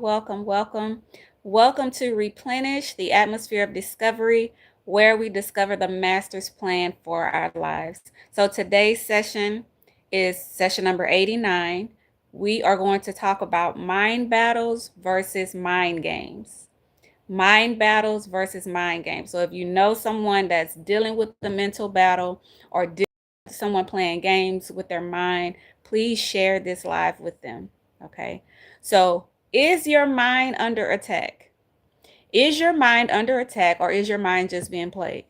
welcome, welcome. Welcome to Replenish, the atmosphere of discovery, where we discover the master's plan for our lives. So today's session is session number 89. We are going to talk about mind battles versus mind games. Mind battles versus mind games. So if you know someone that's dealing with the mental battle or someone playing games with their mind, please share this live with them. Okay. So, is your mind under attack? Is your mind under attack, or is your mind just being played?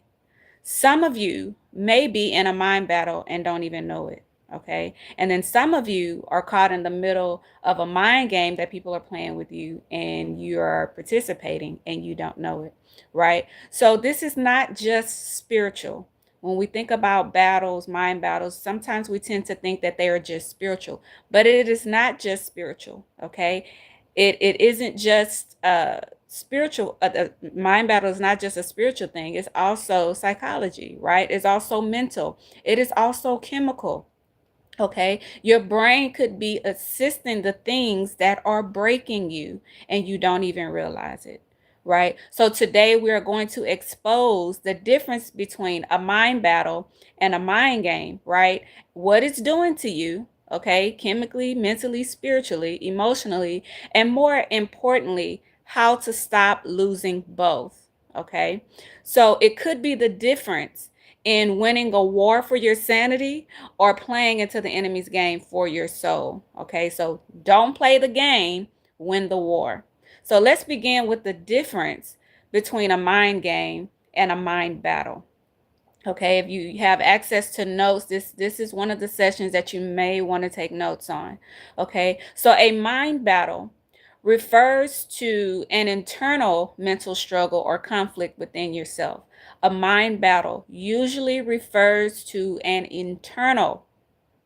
Some of you may be in a mind battle and don't even know it. Okay. And then some of you are caught in the middle of a mind game that people are playing with you and you are participating and you don't know it. Right. So this is not just spiritual. When we think about battles, mind battles, sometimes we tend to think that they are just spiritual, but it is not just spiritual. Okay. It isn't just spiritual. The mind battle is not just a spiritual thing, it's also psychology, right? It's also mental, it is also chemical. Okay, your brain could be assisting the things that are breaking you and you don't even realize it. Right. So today we are going to expose the difference between a mind battle and a mind game, right? What it's doing to you, okay, chemically, mentally, spiritually, emotionally, and more importantly, how to stop losing both. Okay. So it could be the difference in winning a war for your sanity or playing into the enemy's game for your soul. Okay, so don't play the game, win the war. So let's begin with the difference between a mind game and a mind battle. Okay, if you have access to notes, this is one of the sessions that you may want to take notes on. Okay, so a mind battle refers to an internal mental struggle or conflict within yourself. A mind battle usually refers to an internal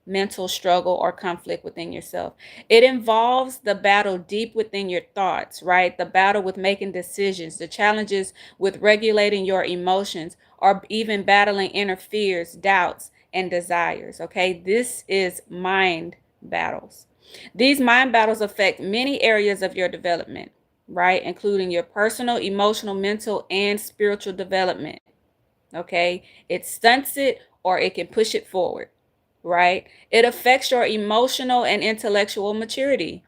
mental struggle or conflict within yourself. It involves the battle deep within your thoughts, right? The battle with making decisions, the challenges with regulating your emotions, or even battling inner fears, doubts, and desires. Okay, this is mind battles. These mind battles affect many areas of your development, right? Including your personal, emotional, mental, and spiritual development. Okay, it stunts it or it can push it forward, right? It affects your emotional and intellectual maturity.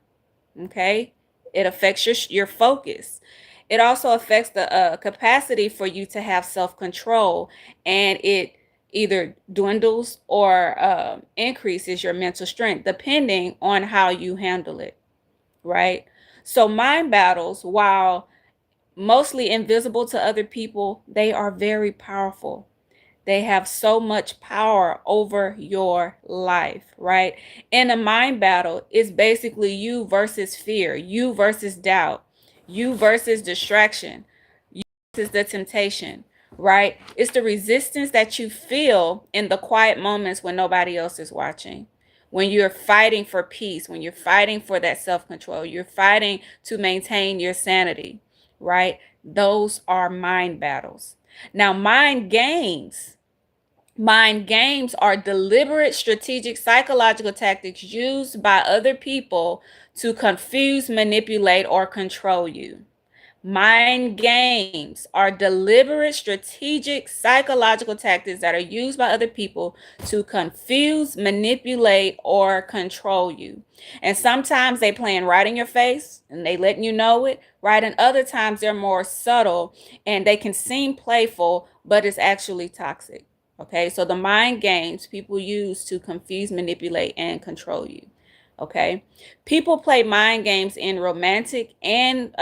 Okay, it affects your focus. It also affects the capacity for you to have self-control, and it either dwindles or increases your mental strength depending on how you handle it, right? So mind battles, while mostly invisible to other people, they are very powerful. They have so much power over your life, right? In a mind battle, it's basically you versus fear, you versus doubt, you versus distraction, you versus the temptation, right? It's the resistance that you feel in the quiet moments when nobody else is watching. When you're fighting for peace, when you're fighting for that self control, you're fighting to maintain your sanity, right? Those are mind battles. Now, mind games are deliberate, strategic, psychological tactics used by other people to confuse, manipulate, or control you. Mind games are deliberate, strategic, psychological tactics that are used by other people to confuse, manipulate, or control you. And sometimes they playing right in your face and they letting you know it, right? And other times they're more subtle and they can seem playful, but it's actually toxic. Okay, so the mind games people use to confuse, manipulate, and control you. Okay, people play mind games in romantic and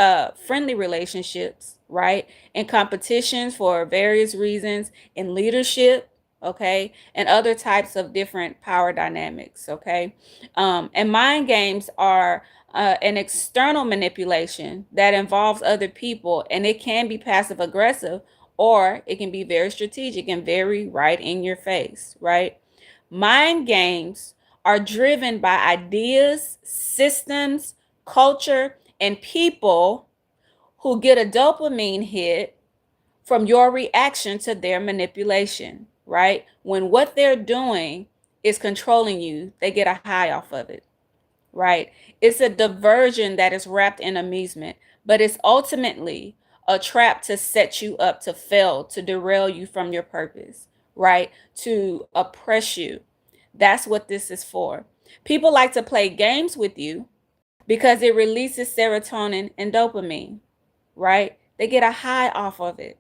friendly relationships, right? In competitions for various reasons, in leadership, okay, and other types of different power dynamics, okay. And mind games are an external manipulation that involves other people, and it can be passive aggressive or it can be very strategic and very right in your face, right? Mind games are driven by ideas, systems, culture, and people who get a dopamine hit from your reaction to their manipulation, right? When what they're doing is controlling you, they get a high off of it, right? It's a diversion that is wrapped in amusement, but it's ultimately a trap to set you up to fail, to derail you from your purpose, right? To oppress you. That's what this is for. People like to play games with you because it releases serotonin and dopamine, right? They get a high off of it,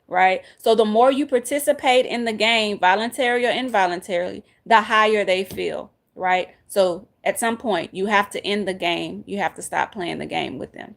right? So the more you participate in the game, voluntary or involuntarily, the higher they feel, right? So at some point, you have to end the game. You have to stop playing the game with them.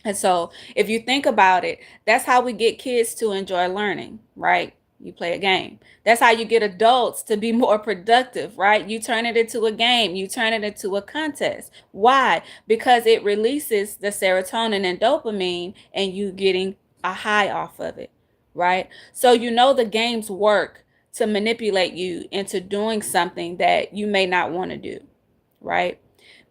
And so if you think about it, that's how we get kids to enjoy learning, right? You play a game. That's how you get adults to be more productive, right? You turn it into a game, you turn it into a contest. Why? Because it releases the serotonin and dopamine and you getting a high off of it, right? So you know the games work to manipulate you into doing something that you may not want to do, right?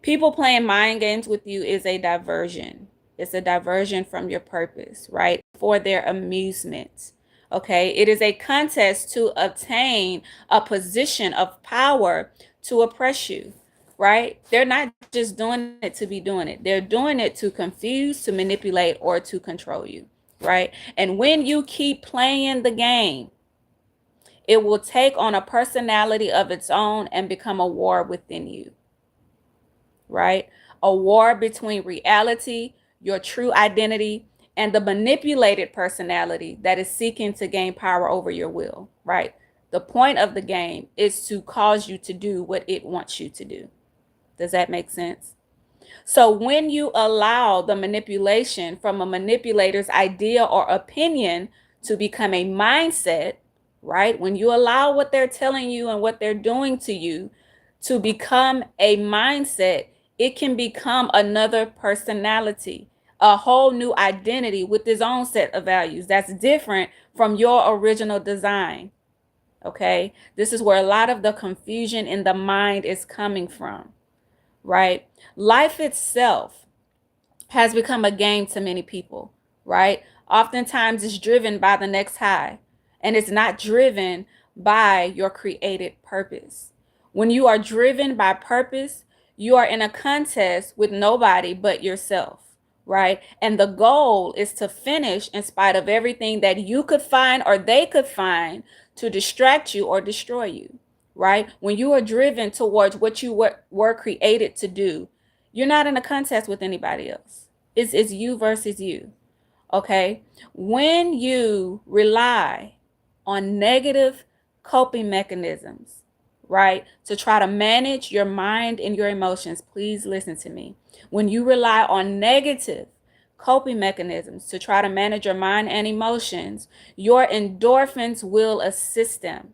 People playing mind games with you is a diversion. It's a diversion from your purpose, right? For their amusement. Okay. It is a contest to obtain a position of power to oppress you, right? They're not just doing it to be doing it, they're doing it to confuse, to manipulate, or to control you, right? And when you keep playing the game, it will take on a personality of its own and become a war within you, right? A war between reality, your true identity, and the manipulated personality that is seeking to gain power over your will, right? The point of the game is to cause you to do what it wants you to do. Does that make sense? So when you allow the manipulation from a manipulator's idea or opinion to become a mindset, right? When you allow what they're telling you and what they're doing to you to become a mindset, it can become another personality, a whole new identity with its own set of values that's different from your original design. Okay? This is where a lot of the confusion in the mind is coming from, right? Life itself has become a game to many people, right? Oftentimes it's driven by the next high, and it's not driven by your created purpose. When you are driven by purpose, you are in a contest with nobody but yourself, right? And the goal is to finish in spite of everything that you could find or they could find to distract you or destroy you, right? When you are driven towards what you were created to do, you're not in a contest with anybody else. It's you versus you. Okay? When you rely on negative coping mechanisms, right, to try to manage your mind and your emotions, please listen to me. When you rely on negative coping mechanisms to try to manage your mind and emotions, your endorphins will assist them.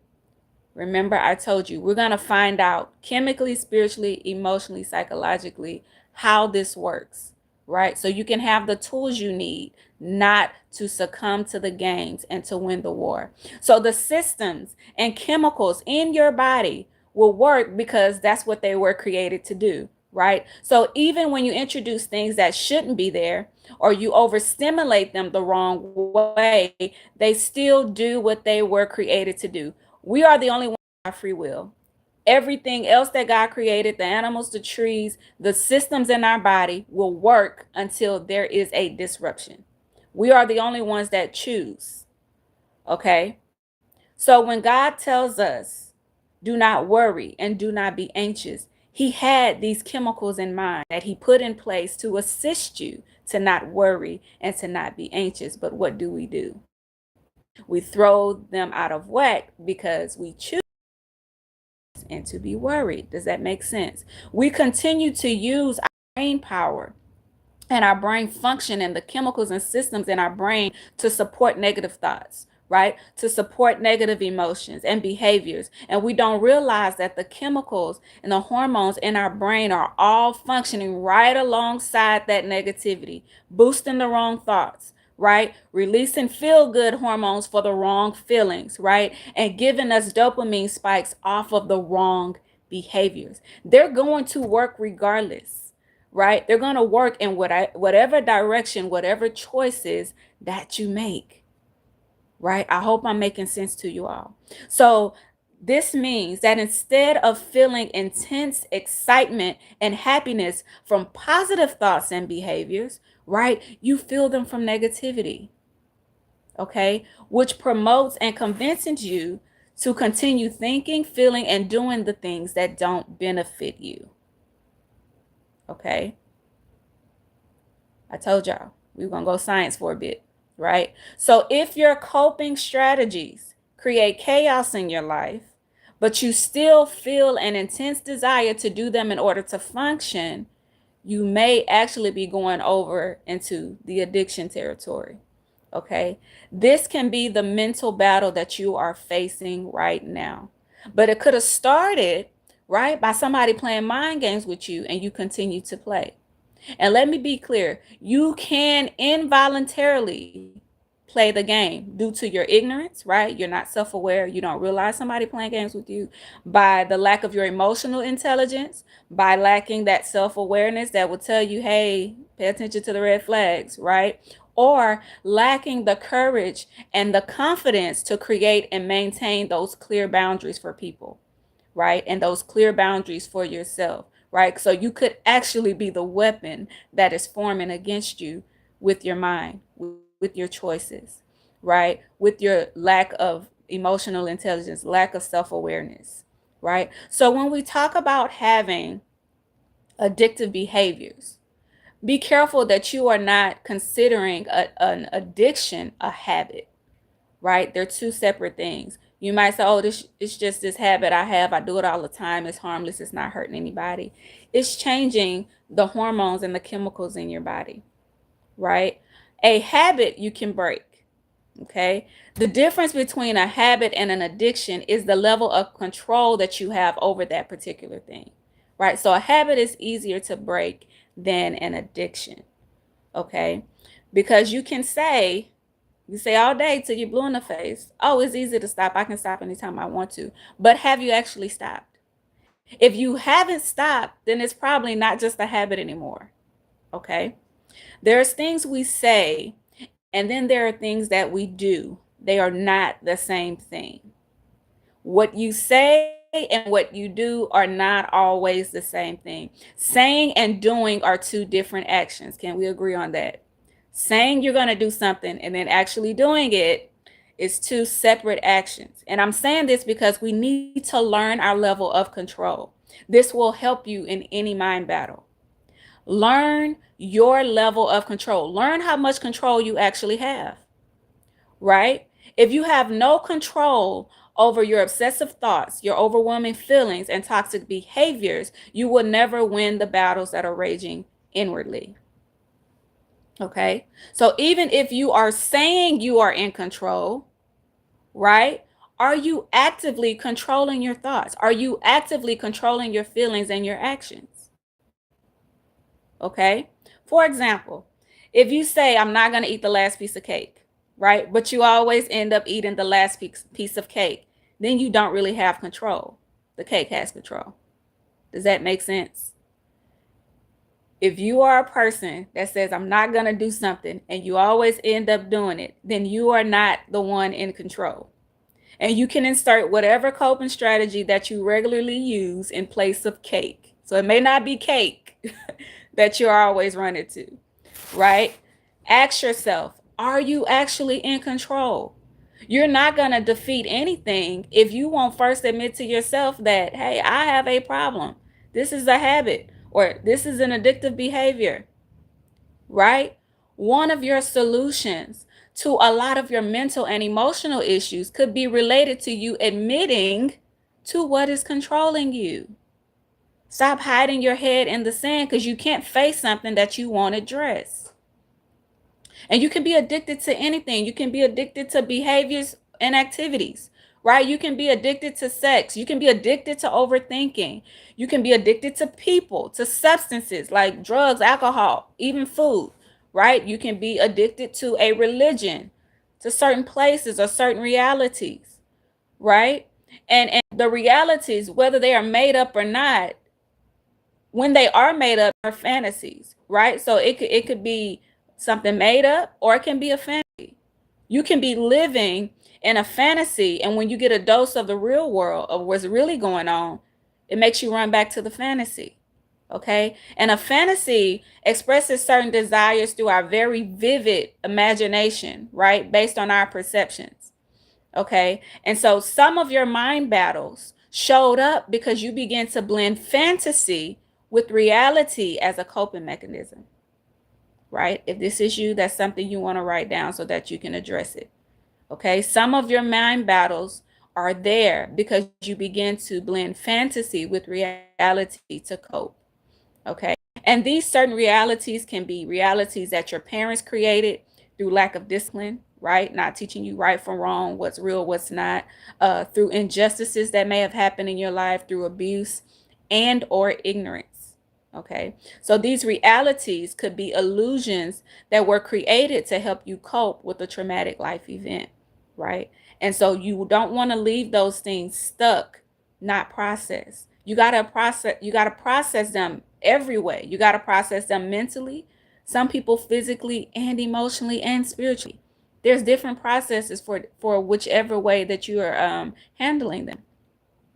Remember, I told you, we're going to find out chemically, spiritually, emotionally, psychologically how this works, right? So you can have the tools you need not to succumb to the games and to win the war. So the systems and chemicals in your body will work because that's what they were created to do, right? So even when you introduce things that shouldn't be there or you overstimulate them the wrong way, they still do what they were created to do. We are the only ones that have free will. Everything else that God created, the animals, the trees, the systems in our body will work until there is a disruption. We are the only ones that choose. Okay? So when God tells us, do not worry and do not be anxious, He had these chemicals in mind that He put in place to assist you to not worry and to not be anxious. But what do? We throw them out of whack because we choose and to be worried. Does that make sense? We continue to use our brain power and our brain function and the chemicals and systems in our brain to support negative thoughts, right? To support negative emotions and behaviors. And we don't realize that the chemicals and the hormones in our brain are all functioning right alongside that negativity, boosting the wrong thoughts, right? Releasing feel good hormones for the wrong feelings, right? And giving us dopamine spikes off of the wrong behaviors. They're going to work regardless, right? They're going to work in whatever direction, whatever choices that you make, right? I hope I'm making sense to you all. So This means that instead of feeling intense excitement and happiness from positive thoughts and behaviors, right, you feel them from negativity, okay, which promotes and convinces you to continue thinking, feeling, and doing the things that don't benefit you, okay? I told y'all we were going to go science for a bit, right? So if your coping strategies create chaos in your life, but you still feel an intense desire to do them in order to function, you may actually be going over into the addiction territory. Okay. This can be the mental battle that you are facing right now. But it could have started, right, by somebody playing mind games with you and you continue to play. And let me be clear, you can involuntarily play the game due to your ignorance, right? You're not self aware. You don't realize somebody playing games with you, by the lack of your emotional intelligence, by lacking that self awareness that will tell you, hey, pay attention to the red flags, right? Or lacking the courage and the confidence to create and maintain those clear boundaries for people, right? And those clear boundaries for yourself, right? So you could actually be the weapon that is forming against you with your mind, with your choices, right? With your lack of emotional intelligence, lack of self awareness, right? So when we talk about having addictive behaviors, be careful that you are not considering an addiction a habit, right? They're two separate things. You might say, oh, this it's just this habit I have. I do it all the time. It's harmless. It's not hurting anybody. It's changing the hormones and the chemicals in your body, right? A habit you can break, okay? The difference between a habit and an addiction is the level of control that you have over that particular thing, right? So a habit is easier to break than an addiction, okay? Because you say all day till you're blue in the face, oh, it's easy to stop. I can stop anytime I want to. But have you actually stopped? If you haven't stopped, then it's probably not just a habit anymore. Okay? There's things we say, and then there are things that we do. They are not the same thing. What you say and what you do are not always the same thing. Saying and doing are two different actions. Can we agree on that? Saying you're going to do something and then actually doing it is two separate actions. And I'm saying this because we need to learn our level of control. This will help you in any mind battle. Learn your level of control. Learn how much control you actually have, right? If you have no control over your obsessive thoughts, your overwhelming feelings, and toxic behaviors, you will never win the battles that are raging inwardly. Okay? So even if you are saying you are in control, right? Are you actively controlling your thoughts? Are you actively controlling your feelings and your actions? Okay? For example, if you say, I'm not going to eat the last piece of cake, right? But you always end up eating the last piece of cake, then you don't really have control. The cake has control. Does that make sense? If you are a person that says, I'm not going to do something, and you always end up doing it, then you are not the one in control. And you can insert whatever coping strategy that you regularly use in place of cake. So it may not be cake that you're always running to, right? Ask yourself, are you actually in control? You're not going to defeat anything if you won't first admit to yourself that, hey, I have a problem. This is a habit, or this is an addictive behavior, right? One of your solutions to a lot of your mental and emotional issues could be related to you admitting to what is controlling you. Stop hiding your head in the sand because you can't face something that you won't address. And you can be addicted to anything. You can be addicted to behaviors and activities, right? You can be addicted to sex. You can be addicted to overthinking. You can be addicted to people, to substances like drugs, alcohol, even food, right? You can be addicted to a religion, to certain places or certain realities, right? And the realities, whether they are made up or not, when they are made up, are fantasies, right? So it could be something made up or it can be a fantasy. You can be living in a fantasy, and when you get a dose of the real world, of what's really going on, it makes you run back to the fantasy. Okay? And a fantasy expresses certain desires through our very vivid imagination, right? Based on our perceptions. Okay? And so some of your mind battles showed up because you began to blend fantasy with reality as a coping mechanism, right? If this is you, that's something you want to write down so that you can address it. Okay? Some of your mind battles are there because you begin to blend fantasy with reality to cope. Okay? And these certain realities can be realities that your parents created through lack of discipline, right? Not teaching you right from wrong, what's real, what's not, through injustices that may have happened in your life, through abuse and or ignorance. Okay? So these realities could be illusions that were created to help you cope with a traumatic life event, right? And so you don't want to leave those things stuck, not processed. You got to process them every way. You got to process them mentally, some people physically and emotionally and spiritually. There's different processes for whichever way that you are handling them.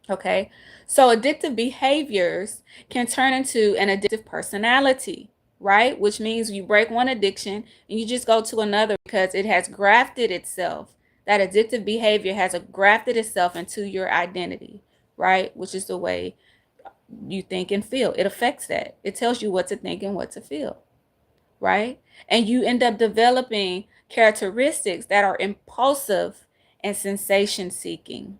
Okay. So addictive behaviors can turn into an addictive personality, right? Which means you break one addiction and you just go to another because it has grafted itself. That addictive behavior has grafted itself into your identity, right? Which is the way you think and feel. It affects that. It tells you what to think and what to feel, right? And you end up developing characteristics that are impulsive and sensation seeking.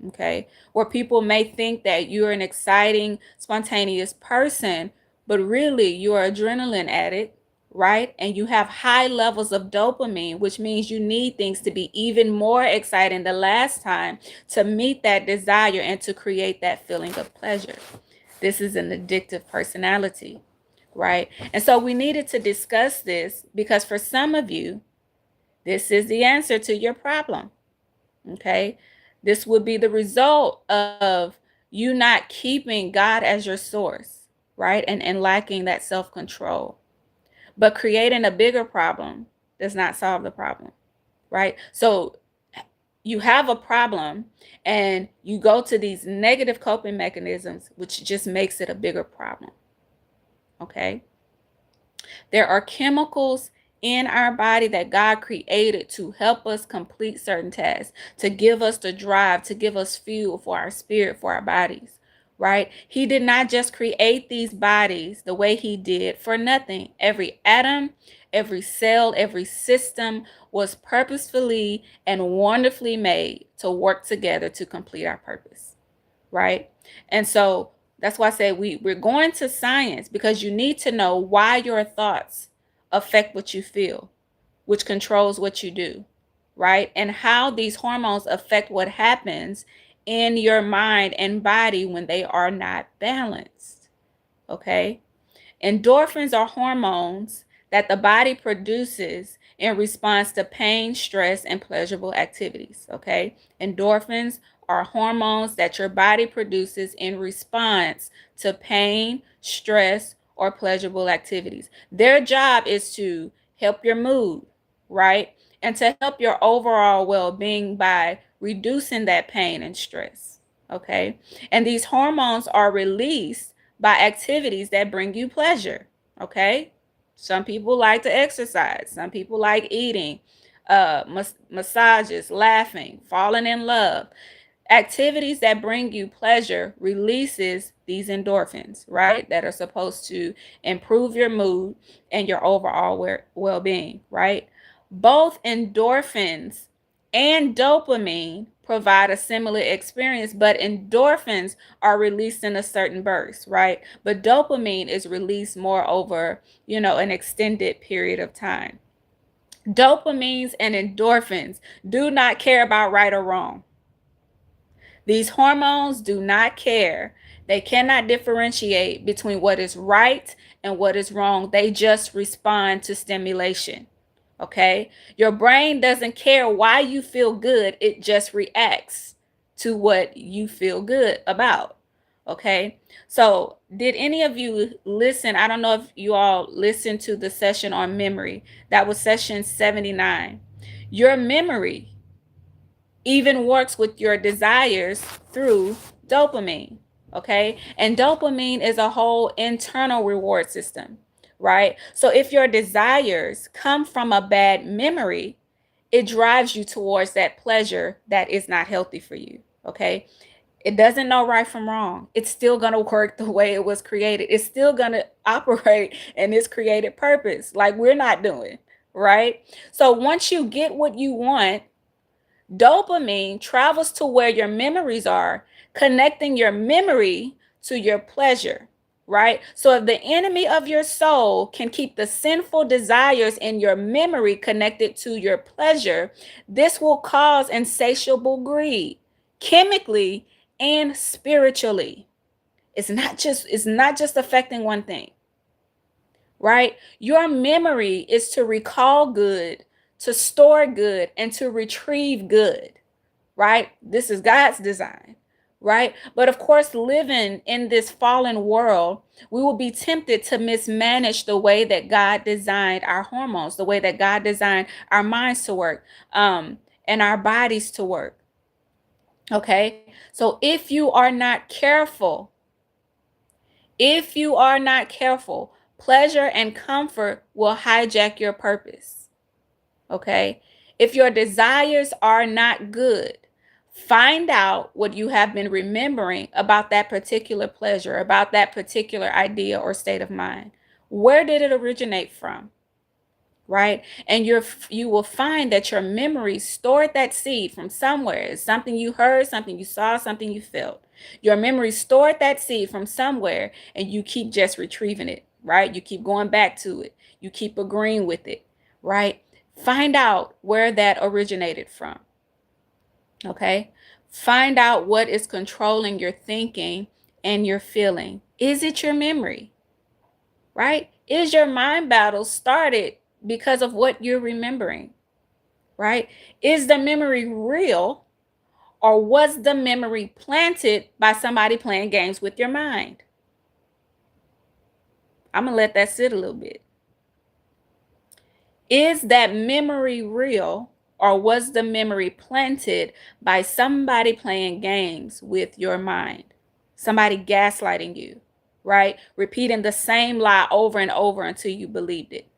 Okay. Where people may think that you're an exciting, spontaneous person, but really you're an adrenaline addict, right? And you have high levels of dopamine, which means you need things to be even more exciting the last time to meet that desire and to create that feeling of pleasure. This is an addictive personality, right? And so we needed to discuss this because for some of you, this is the answer to your problem. Okay. This would be the result of you not keeping God as your source, right? And lacking that self control. But creating a bigger problem does not solve the problem, right? So you have a problem and you go to these negative coping mechanisms, which just makes it a bigger problem. Okay. There are chemicals in our body that God created to help us complete certain tasks, to give us the drive, to give us fuel for our spirit, for our bodies, right? He did not just create these bodies the way He did for nothing. Every atom, every cell, every system was purposefully and wonderfully made to work together to complete our purpose, right? And so that's why I say we're going to science because you need to know why your thoughts affect what you feel, which controls what you do, right? And how these hormones affect what happens in your mind and body when they are not balanced. Okay? Endorphins are hormones that the body produces in response to pain, stress, and pleasurable activities. Okay? Endorphins are hormones that your body produces in response to pain, stress, or pleasurable activities. Their job is to help your mood, right? And to help your overall well being by reducing that pain and stress. Okay? And these hormones are released by activities that bring you pleasure. Okay? Some people like to exercise, some people like eating, massages, laughing, falling in love. Activities that bring you pleasure releases these endorphins, right? That are supposed to improve your mood and your overall well-being, right? Both endorphins and dopamine provide a similar experience, but endorphins are released in a certain burst, right? But dopamine is released more over, an extended period of time. Dopamines and endorphins do not care about right or wrong. These hormones do not care. They cannot differentiate between what is right and what is wrong. They just respond to stimulation. Okay? Your brain doesn't care why you feel good, it just reacts to what you feel good about. Okay? So, did any of you listen? I don't know if you all listened to the session on memory. That was session 79. Your memory even works with your desires through dopamine. Okay. And dopamine is a whole internal reward system, right? So if your desires come from a bad memory, it drives you towards that pleasure that is not healthy for you. Okay. It doesn't know right from wrong. It's still going to work the way it was created. It's still going to operate in its created purpose, like we're not doing, right? So once you get what you want, dopamine travels to where your memories are, connecting your memory to your pleasure, right? So if the enemy of your soul can keep the sinful desires in your memory connected to your pleasure, this will cause insatiable greed, chemically and spiritually. It's not just affecting one thing, right? Your memory is to recall good, to store good, and to retrieve good, right? This is God's design, right? But of course, living in this fallen world, we will be tempted to mismanage the way that God designed our hormones, the way that God designed our minds to work, and our bodies to work. Okay. So if you are not careful, pleasure and comfort will hijack your purpose. Okay. If your desires are not good, find out what you have been remembering about that particular pleasure, about that particular idea or state of mind. Where did it originate from? Right? And you will find that your memory stored that seed from somewhere. It's something you heard, something you saw, something you felt. Your memory stored that seed from somewhere, and you keep just retrieving it, right? You keep going back to it. You keep agreeing with it, right? Find out where that originated from. Okay? Find out what is controlling your thinking and your feeling. Is it your memory? Right? Is your mind battle started because of what you're remembering? Right? Is the memory real, or was the memory planted by somebody playing games with your mind? I'm going to let that sit a little bit. Is that memory real, or was the memory planted by somebody playing games with your mind? Somebody gaslighting you, right? Repeating the same lie over and over until you believed it,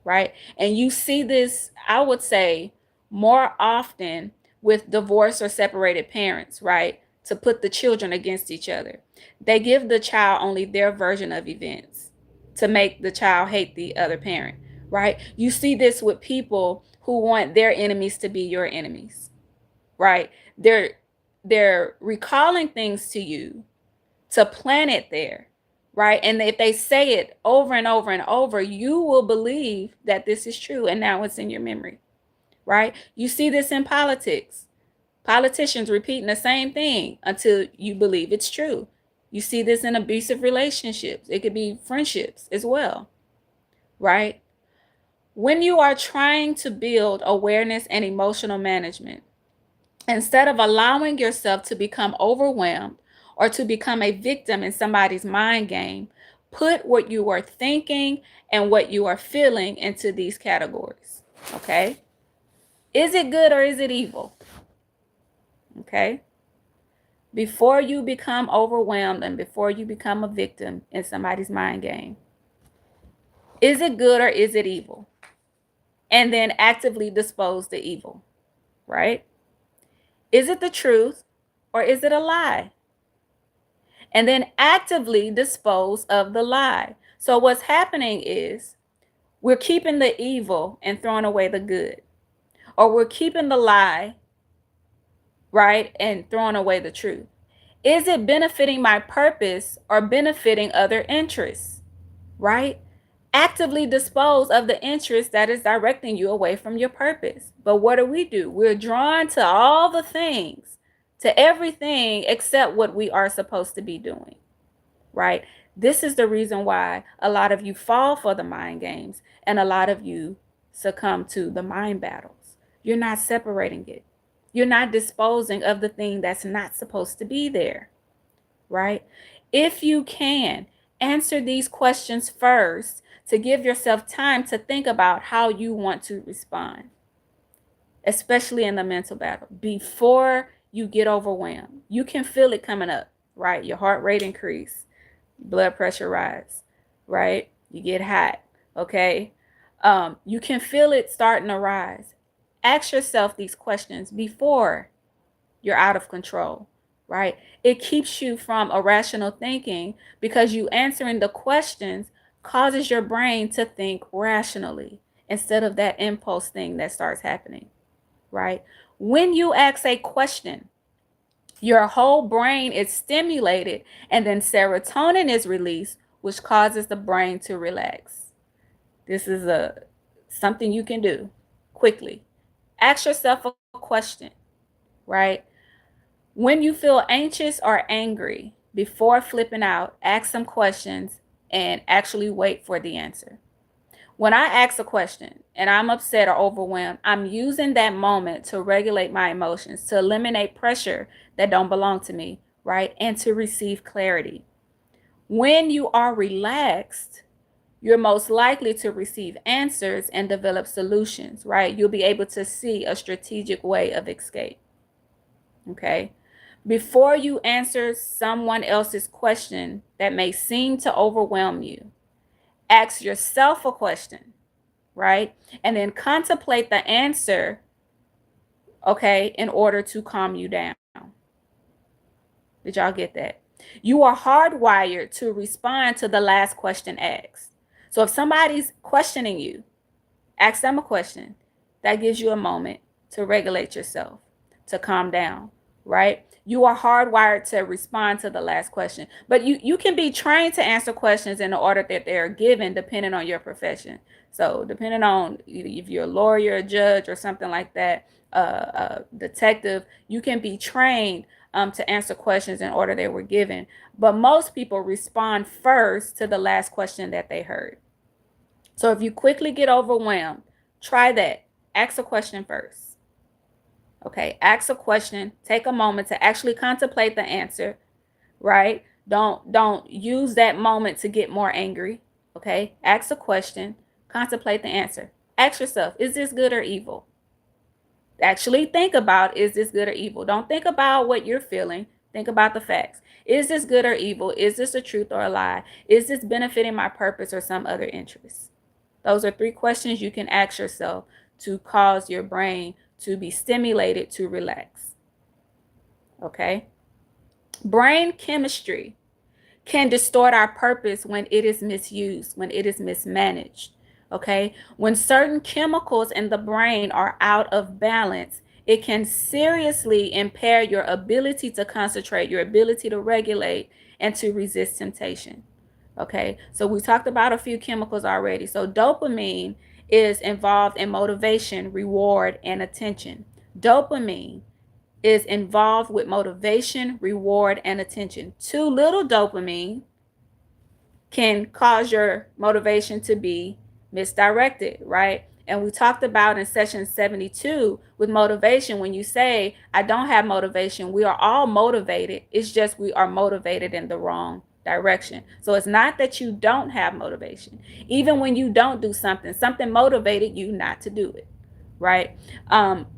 right? And you see this, I would say, more often with divorced or separated parents, right? To put the children against each other. They give the child only their version of events to make the child hate the other parent, right? You see this with people who want their enemies to be your enemies, right? They're recalling things to you to plant it there, right? And if they say it over and over and over, you will believe that this is true, and now it's in your memory, right? You see this in politics. Politicians repeating the same thing until you believe it's true. You see this in abusive relationships. It could be friendships as well, right? When you are trying to build awareness and emotional management, instead of allowing yourself to become overwhelmed or to become a victim in somebody's mind game, put what you are thinking and what you are feeling into these categories. Okay? Is it good or is it evil? Okay? Before you become overwhelmed and before you become a victim in somebody's mind game, is it good or is it evil? And then actively dispose the evil, right? Is it the truth or is it a lie? And then actively dispose of the lie. So what's happening is we're keeping the evil and throwing away the good, or we're keeping the lie, right, and throwing away the truth. Is it benefiting my purpose or benefiting other interests, right? Actively dispose of the interest that is directing you away from your purpose. But what do? We're drawn to all the things, to everything except what we are supposed to be doing, right? This is the reason why a lot of you fall for the mind games and a lot of you succumb to the mind battles. You're not separating it. You're not disposing of the thing that's not supposed to be there, right? If you can, answer these questions first to give yourself time to think about how you want to respond. especially in the mental battle, before you get overwhelmed. You can feel it coming up, right? Your heart rate increase, blood pressure rise, right? You get hot, okay? You can feel it starting to rise. Ask yourself these questions before you're out of control, right? It keeps you from irrational thinking because you answering the questions causes your brain to think rationally instead of that impulse thing that starts happening, right? When you ask a question, your whole brain is stimulated and then serotonin is released, which causes the brain to relax. This is a something you can do quickly. Ask yourself a question, right? When you feel anxious or angry, before flipping out, ask some questions and actually wait for the answer. When I ask a question and I'm upset or overwhelmed, I'm using that moment to regulate my emotions, to eliminate pressure that don't belong to me, right? And to receive clarity. When you are relaxed, you're most likely to receive answers and develop solutions, right? You'll be able to see a strategic way of escape. Okay. Before you answer someone else's question that may seem to overwhelm you, ask yourself a question, right? And then contemplate the answer, okay, in order to calm you down. Did y'all get that? You are hardwired to respond to the last question asked. So if somebody's questioning you, ask them a question. That gives you a moment to regulate yourself, to calm down, right? You are hardwired to respond to the last question. But you can be trained to answer questions in the order that they're given depending on your profession. So depending on if you're a lawyer, a judge, or something like that, a detective, you can be trained to answer questions in order they were given. But most people respond first to the last question that they heard. So if you quickly get overwhelmed, try that. Ask a question first. Okay, ask a question. Take a moment to actually contemplate the answer, right? Don't use that moment to get more angry. Okay? Ask a question, contemplate the answer. Ask yourself, is this good or evil? Actually think about, is this good or evil? Don't think about what you're feeling. Think about the facts. Is this good or evil? Is this a truth or a lie? Is this benefiting my purpose or some other interest? Those are 3 questions you can ask yourself to cause your brain to be stimulated to relax. Okay? Brain chemistry can distort our purpose when it is misused, when it is mismanaged. Okay? When certain chemicals in the brain are out of balance, it can seriously impair your ability to concentrate, your ability to regulate, and to resist temptation. Okay, so we talked about a few chemicals already. So dopamine is involved in motivation, reward, and attention. Dopamine is involved with motivation, reward, and attention. Too little dopamine can cause your motivation to be misdirected, right? And we talked about in session 72 with motivation, when you say, I don't have motivation, we are all motivated. It's just we are motivated in the wrong direction. So it's not that you don't have motivation. Even when you don't do something, something motivated you not to do it, right?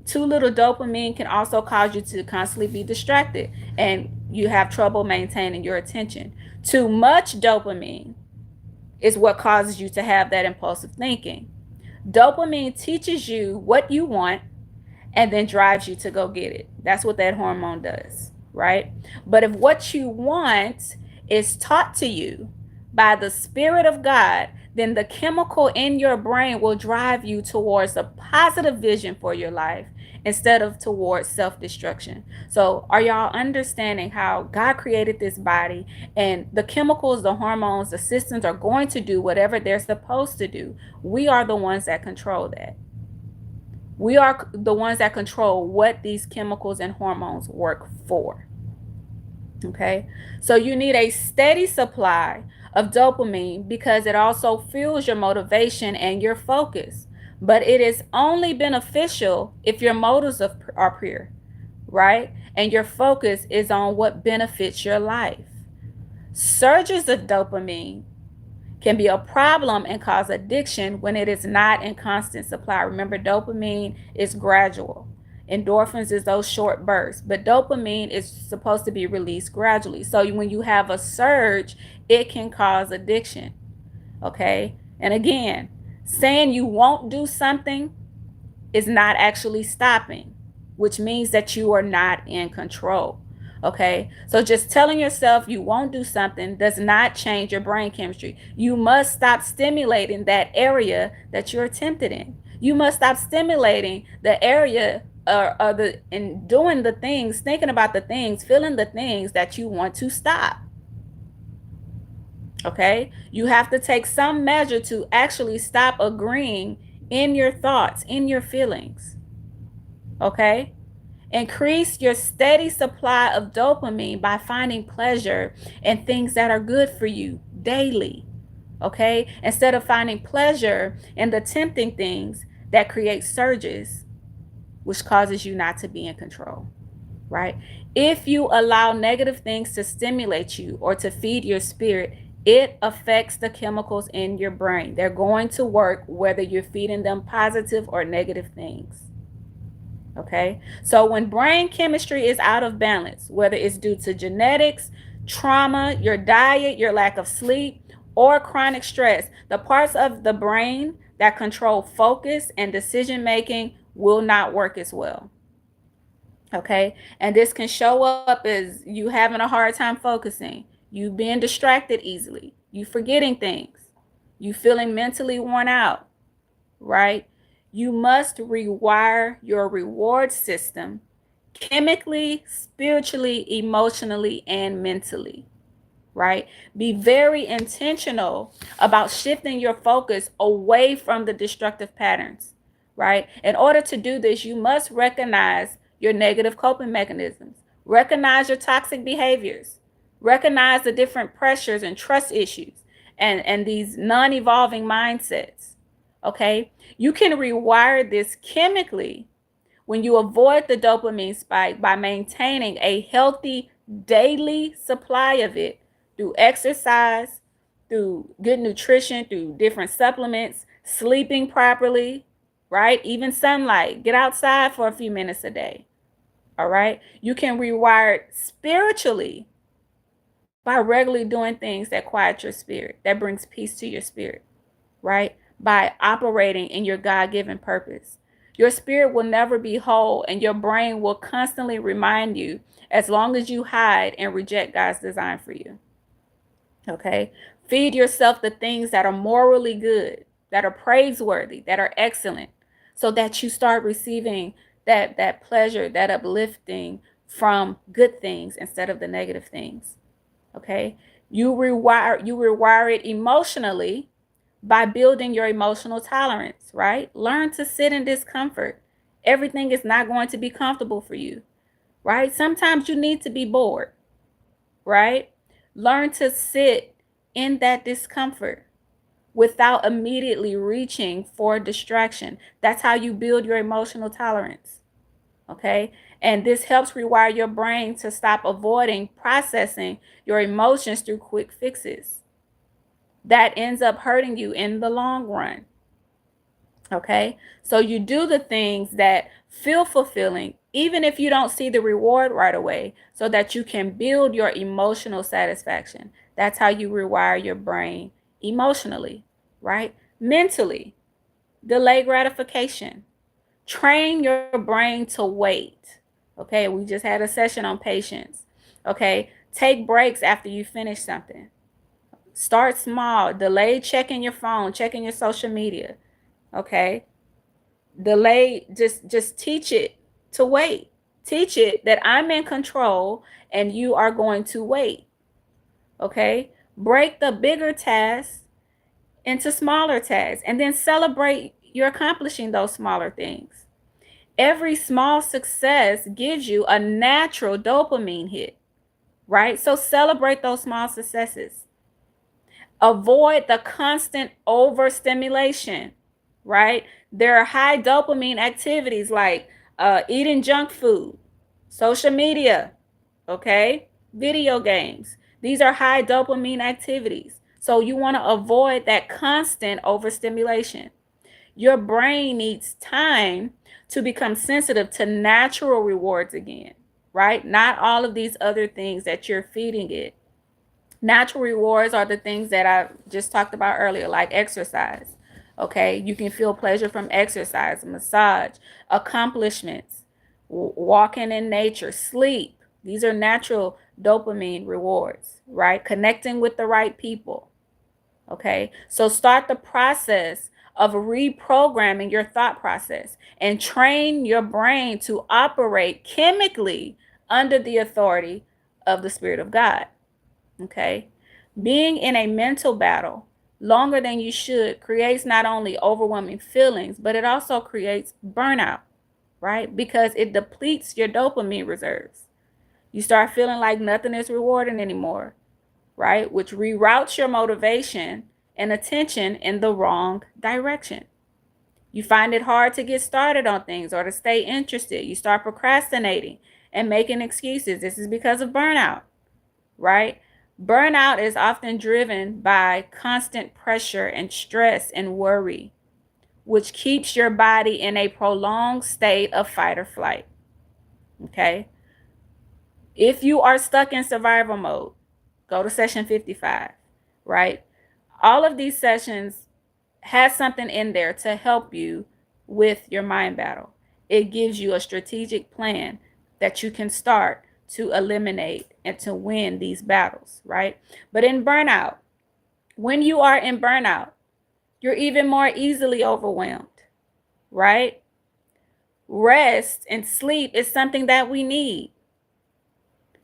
Too little dopamine can also cause you to constantly be distracted and you have trouble maintaining your attention. Too much dopamine is what causes you to have that impulsive thinking. Dopamine teaches you what you want and then drives you to go get it. That's what that hormone does, right? But if what you want is taught to you by the Spirit of God, then the chemical in your brain will drive you towards a positive vision for your life instead of towards self-destruction. So are y'all understanding how God created this body and the chemicals, the hormones, the systems are going to do whatever they're supposed to do? We are the ones that control that. We are the ones that control what these chemicals and hormones work for. Okay, so you need a steady supply of dopamine because it also fuels your motivation and your focus. But it is only beneficial if your motives are pure, right? And your focus is on what benefits your life. Surges of dopamine can be a problem and cause addiction when it is not in constant supply. Remember, dopamine is gradual. Endorphins is those short bursts, but dopamine is supposed to be released gradually. So when you have a surge, it can cause addiction. Okay? And again, saying you won't do something is not actually stopping, which means that you are not in control. Okay, so just telling yourself you won't do something does not change your brain chemistry. You must stop stimulating that area that you're tempted in. You must stop stimulating the area or the and doing the things, thinking about the things, feeling the things that you want to stop. Okay, you have to take some measure to actually stop agreeing in your thoughts, in your feelings. Okay, increase your steady supply of dopamine by finding pleasure in things that are good for you daily. Okay, instead of finding pleasure in the tempting things that create surges, which causes you not to be in control. Right? If you allow negative things to stimulate you or to feed your spirit, it affects the chemicals in your brain. They're going to work whether you're feeding them positive or negative things. Okay, so when brain chemistry is out of balance, whether it's due to genetics, trauma, your diet, your lack of sleep, or chronic stress, the parts of the brain that control focus and decision making will not work as well. Okay, and this can show up as you having a hard time focusing, you being distracted easily, you forgetting things, you feeling mentally worn out, right? You must rewire your reward system chemically, spiritually, emotionally, and mentally, right? Be very intentional about shifting your focus away from the destructive patterns, right? In order to do this, you must recognize your negative coping mechanisms, recognize your toxic behaviors, recognize the different pressures and trust issues and these non-evolving mindsets. Okay, you can rewire this chemically when you avoid the dopamine spike by maintaining a healthy daily supply of it through exercise, through good nutrition, through different supplements, sleeping properly, right? Even sunlight. Get outside for a few minutes a day. All right. You can rewire it spiritually by regularly doing things that quiet your spirit, that brings peace to your spirit, right? By operating in your God given purpose. Your spirit will never be whole, and your brain will constantly remind you as long as you hide and reject God's design for you. Okay? Feed yourself the things that are morally good, that are praiseworthy, that are excellent, so that you start receiving that pleasure, that uplifting from good things instead of the negative things. Okay? You rewire it emotionally by building your emotional tolerance, right? Learn to sit in discomfort. Everything is not going to be comfortable for you, right? Sometimes you need to be bored, right? Learn to sit in that discomfort without immediately reaching for distraction. That's how you build your emotional tolerance, okay? And this helps rewire your brain to stop avoiding processing your emotions through quick fixes. That ends up hurting you in the long run. Okay, so you do the things that feel fulfilling, even if you don't see the reward right away, so that you can build your emotional satisfaction. That's how you rewire your brain emotionally, right? Mentally, delay gratification. Train your brain to wait. Okay, we just had a session on patience. Okay, take breaks after you finish something. Start small, delay checking your phone, checking your social media. Okay, delay, just teach it to wait. Teach it that I'm in control and you are going to wait. Okay, break the bigger tasks into smaller tasks and then celebrate you're accomplishing those smaller things. Every small success gives you a natural dopamine hit, right? So celebrate those small successes. Avoid the constant overstimulation, right? There are high dopamine activities like eating junk food, social media, okay, video games. These are high dopamine activities. So you want to avoid that constant overstimulation. Your brain needs time to become sensitive to natural rewards again, right? Not all of these other things that you're feeding it. Natural rewards are the things that I just talked about earlier, like exercise. Okay, you can feel pleasure from exercise, massage, accomplishments, walking in nature, sleep. These are natural dopamine rewards, right? Connecting with the right people. Okay, so start the process of reprogramming your thought process and train your brain to operate chemically under the authority of the Spirit of God. Okay, being in a mental battle longer than you should creates not only overwhelming feelings, but it also creates burnout, right? Because it depletes your dopamine reserves. You start feeling like nothing is rewarding anymore, right? Which reroutes your motivation and attention in the wrong direction. You find it hard to get started on things or to stay interested. You start procrastinating and making excuses. This is because of burnout, right? Burnout is often driven by constant pressure and stress and worry, which keeps your body in a prolonged state of fight or flight. Okay? If you are stuck in survival mode, go to session 55, right? All of these sessions has something in there to help you with your mind battle. It gives you a strategic plan that you can start to eliminate and to win these battles, right? But in burnout, when you are in burnout, you're even more easily overwhelmed, right? Rest and sleep is something that we need,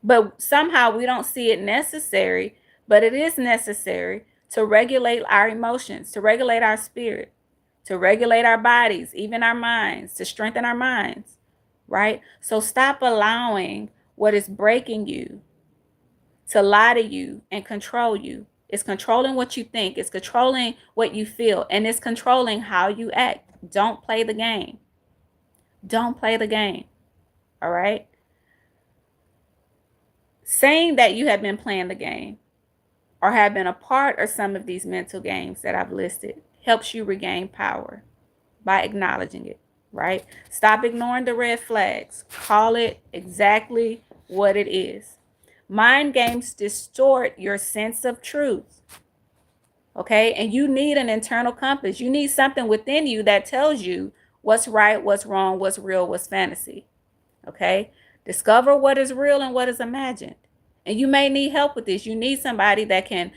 but somehow we don't see it necessary, but it is necessary to regulate our emotions, to regulate our spirit, to regulate our bodies, even our minds, to strengthen our minds, right? So stop allowing what is breaking you to lie to you and control you. It's controlling what you think, it's controlling what you feel, and it's controlling how you act. Don't play the game. Don't play the game. All right? Saying that you have been playing the game or have been a part of some of these mental games that I've listed helps you regain power by acknowledging it, right? Stop ignoring the red flags. Call it exactly what it is. Mind games distort your sense of truth. Okay? And you need an internal compass. You need something within you that tells you what's right, what's wrong, what's real, what's fantasy. Okay? Discover what is real and what is imagined. And you may need help with this. You need somebody that can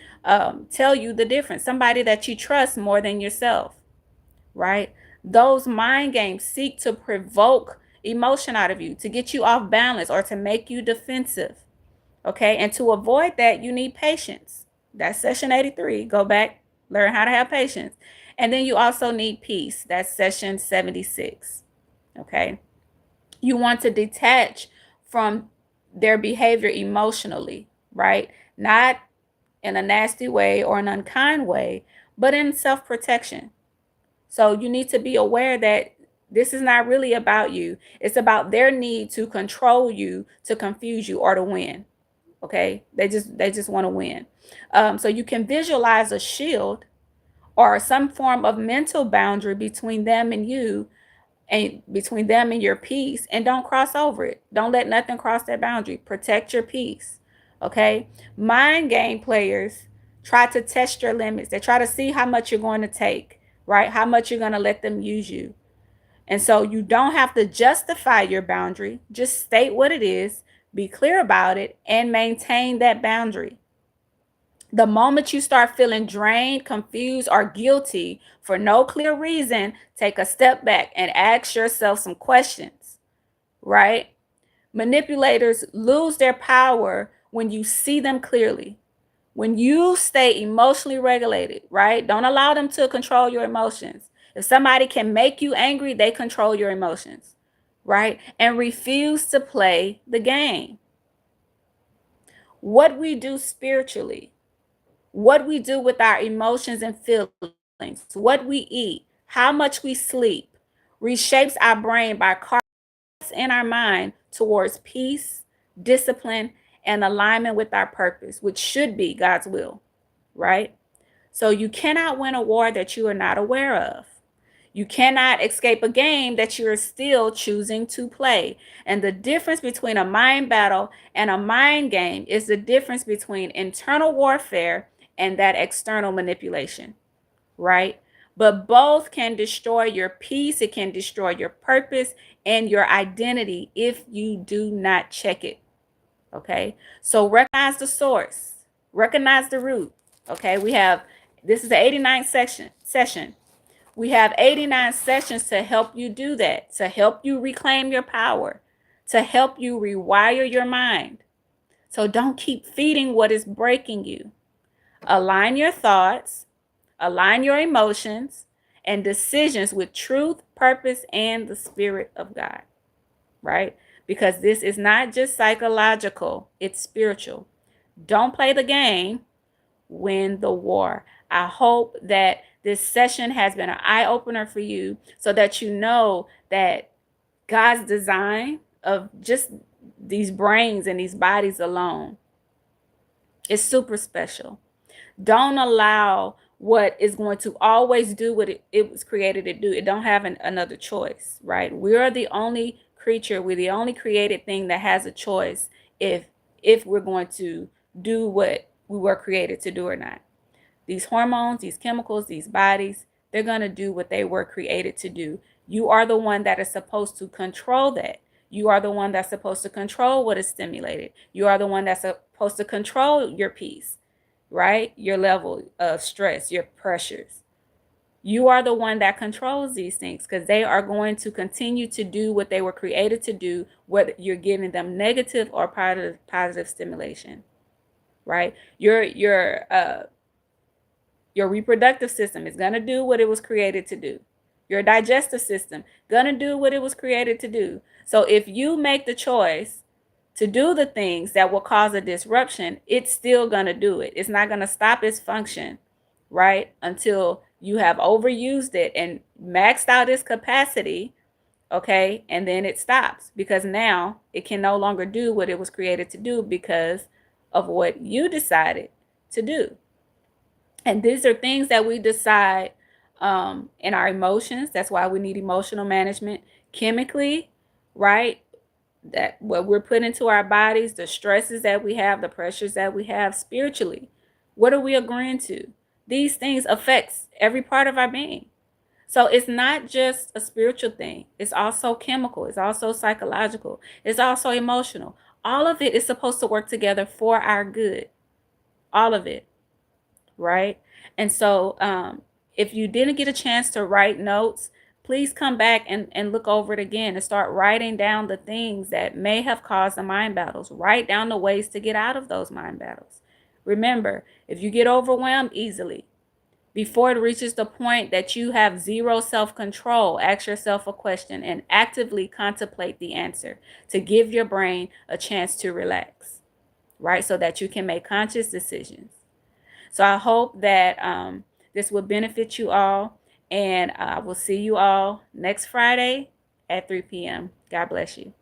tell you the difference, somebody that you trust more than yourself, right? Those mind games seek to provoke emotion out of you, to get you off balance or to make you defensive. Okay. And to avoid that, you need patience. That's session 83. Go back, learn how to have patience. And then you also need peace. That's session 76. Okay. You want to detach from their behavior emotionally, right? Not in a nasty way or an unkind way, but in self protection. So you need to be aware that this is not really about you. It's about their need to control you, to confuse you, or to win. Okay, they just want to win. So you can visualize a shield or some form of mental boundary between them and you, and between them and your peace, and don't cross over it. Don't let nothing cross that boundary. Protect your peace. Okay, mind game players try to test your limits. They try to see how much you're going to take, right? How much you're going to let them use you. And so you don't have to justify your boundary. Just state what it is, be clear about it, and maintain that boundary. The moment you start feeling drained, confused, or guilty for no clear reason, take a step back and ask yourself some questions, right? Manipulators lose their power when you see them clearly. When you stay emotionally regulated, right? Don't allow them to control your emotions. If somebody can make you angry, they control your emotions, right? And refuse to play the game. What we do spiritually, what we do with our emotions and feelings, what we eat, how much we sleep, reshapes our brain by in our mind towards peace, discipline, and alignment with our purpose, which should be God's will, right? So you cannot win a war that you are not aware of. You cannot escape a game that you're still choosing to play. And the difference between a mind battle and a mind game is the difference between internal warfare and that external manipulation, right? But both can destroy your peace, it can destroy your purpose and your identity if you do not check it. Okay, so recognize the source, recognize the root. Okay, this is the 89th session. We have 89 sessions to help you do that, to help you reclaim your power, to help you rewire your mind. So don't keep feeding what is breaking you. Align your thoughts, align your emotions and decisions with truth, purpose, and the Spirit of God, right? Because this is not just psychological, it's spiritual. Don't play the game, win the war. I hope that this session has been an eye opener for you so that you know that God's design of just these brains and these bodies alone is super special. Don't allow what is going to always do what it was created to do. It don't have another choice, right? We are the only creature, we're the only created thing that has a choice if we're going to do what we were created to do or not. These hormones, these chemicals, these bodies, they're going to do what they were created to do. You are the one that is supposed to control that. You are the one that's supposed to control what is stimulated. You are the one that's supposed to control your peace, right? Your level of stress, your pressures. You are the one that controls these things because they are going to continue to do what they were created to do, whether you're giving them negative or positive stimulation, right? Your reproductive system is going to do what it was created to do. Your digestive system going to do what it was created to do. So if you make the choice to do the things that will cause a disruption, it's still going to do it. It's not going to stop its function, right? Until you have overused it and maxed out its capacity, okay? And then it stops because now it can no longer do what it was created to do because of what you decided to do. And these are things that we decide in our emotions. That's why we need emotional management. Chemically, right? That what we're putting into our bodies, the stresses that we have, the pressures that we have. Spiritually, what are we agreeing to? These things affects every part of our being. So it's not just a spiritual thing. It's also chemical. It's also psychological. It's also emotional. All of it is supposed to work together for our good. All of it, right? And so if you didn't get a chance to write notes, please come back and look over it again and start writing down the things that may have caused the mind battles. Write down the ways to get out of those mind battles. Remember, if you get overwhelmed easily, before it reaches the point that you have zero self-control, ask yourself a question and actively contemplate the answer to give your brain a chance to relax, right? So that you can make conscious decisions. So I hope that this will benefit you all, and I will see you all next Friday at 3 p.m. God bless you.